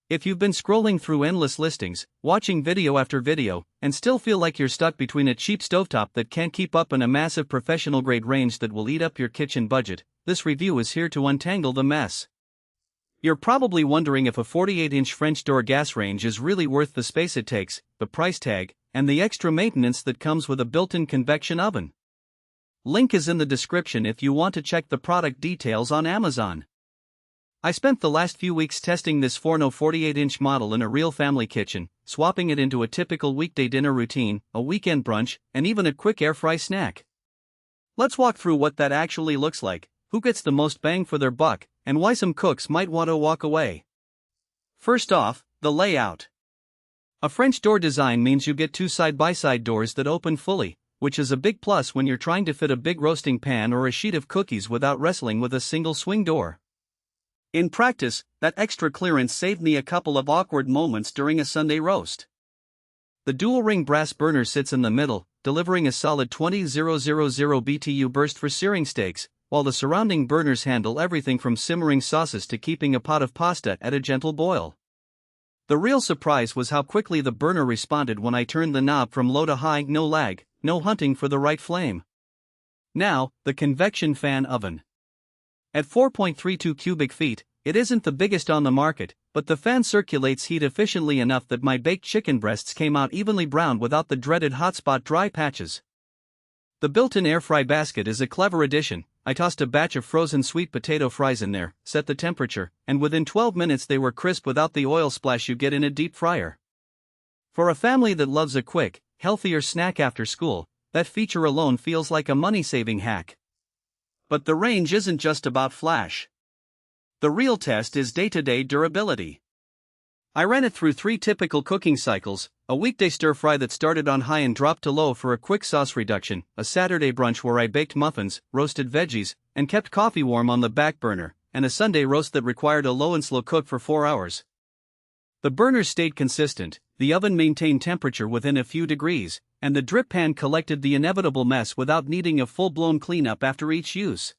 If you've been scrolling through endless listings, watching video after video, and still feel like you're stuck between a cheap stovetop that can't keep up and a massive professional-grade range that will eat up your kitchen budget, this review is here to untangle the mess. You're probably wondering if a 48-inch French door gas range is really worth the space it takes, the price tag, and the extra maintenance that comes with a built-in convection oven. Link is in the description if you want to check the product details on Amazon. I spent the last few weeks testing this Forno 48-inch model in a real family kitchen, swapping it into a typical weekday dinner routine, a weekend brunch, and even a quick air fry snack. Let's walk through what that actually looks like, who gets the most bang for their buck, and why some cooks might want to walk away. First off, the layout. A French door design means you get two side-by-side doors that open fully, which is a big plus when you're trying to fit a big roasting pan or a sheet of cookies without wrestling with a single swing door. In practice, that extra clearance saved me a couple of awkward moments during a Sunday roast. The dual-ring brass burner sits in the middle, delivering a solid 20,000 BTU burst for searing steaks, while the surrounding burners handle everything from simmering sauces to keeping a pot of pasta at a gentle boil. The real surprise was how quickly the burner responded when I turned the knob from low to high, no lag, no hunting for the right flame. Now, the convection fan oven. At 4.32 cubic feet, it isn't the biggest on the market, but the fan circulates heat efficiently enough that my baked chicken breasts came out evenly browned without the dreaded hotspot dry patches. The built-in air fry basket is a clever addition. I tossed a batch of frozen sweet potato fries in there, set the temperature, and within 12 minutes they were crisp without the oil splash you get in a deep fryer. For a family that loves a quick, healthier snack after school, that feature alone feels like a money-saving hack. But the range isn't just about flash. The real test is day-to-day durability. I ran it through 3 typical cooking cycles: a weekday stir-fry that started on high and dropped to low for a quick sauce reduction, a Saturday brunch where I baked muffins, roasted veggies, and kept coffee warm on the back burner, and a Sunday roast that required a low and slow cook for 4 hours. The burners stayed consistent, the oven maintained temperature within a few degrees, and the drip pan collected the inevitable mess without needing a full-blown cleanup after each use.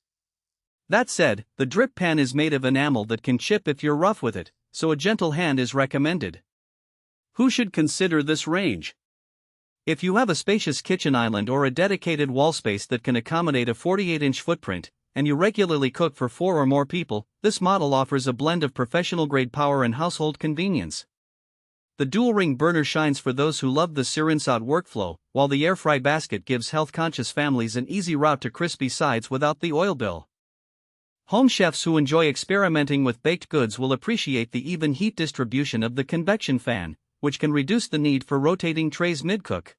That said, the drip pan is made of enamel that can chip if you're rough with it, so a gentle hand is recommended. Who should consider this range? If you have a spacious kitchen island or a dedicated wall space that can accommodate a 48-inch footprint, and you regularly cook for 4 or more people, this model offers a blend of professional-grade power and household convenience. The dual-ring burner shines for those who love the sear-inside workflow, while the air fry basket gives health-conscious families an easy route to crispy sides without the oil bill. Home chefs who enjoy experimenting with baked goods will appreciate the even heat distribution of the convection fan, which can reduce the need for rotating trays mid-cook.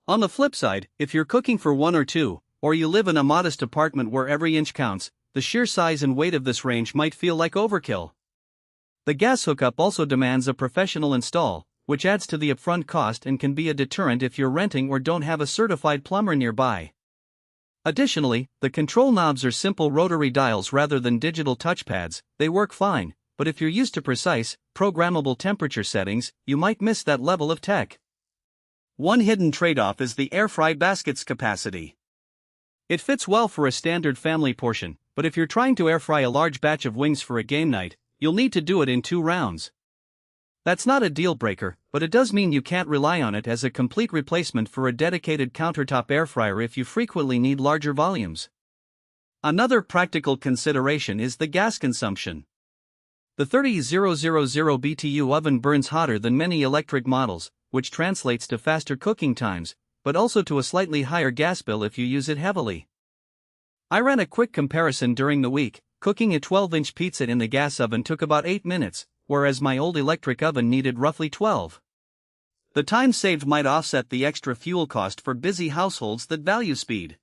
On the flip side, if you're cooking for 1 or 2, or you live in a modest apartment where every inch counts, the sheer size and weight of this range might feel like overkill. The gas hookup also demands a professional install, which adds to the upfront cost and can be a deterrent if you're renting or don't have a certified plumber nearby. Additionally, the control knobs are simple rotary dials rather than digital touchpads. They work fine, but if you're used to precise, programmable temperature settings, you might miss that level of tech. One hidden trade-off is the air fry basket's capacity. It fits well for a standard family portion, but if you're trying to air fry a large batch of wings for a game night, you'll need to do it in 2 rounds. That's not a deal breaker, but it does mean you can't rely on it as a complete replacement for a dedicated countertop air fryer if you frequently need larger volumes. Another practical consideration is the gas consumption. The 30,000 BTU oven burns hotter than many electric models, which translates to faster cooking times, but also to a slightly higher gas bill if you use it heavily. I ran a quick comparison during the week. Cooking a 12-inch pizza in the gas oven took about 8 minutes, whereas my old electric oven needed roughly 12. The time saved might offset the extra fuel cost for busy households that value speed.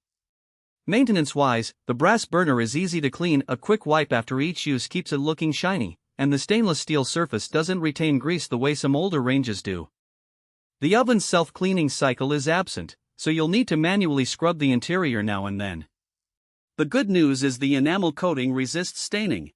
Maintenance-wise, the brass burner is easy to clean. A quick wipe after each use keeps it looking shiny, and the stainless steel surface doesn't retain grease the way some older ranges do. The oven's self-cleaning cycle is absent, so you'll need to manually scrub the interior now and then. The good news is the enamel coating resists staining.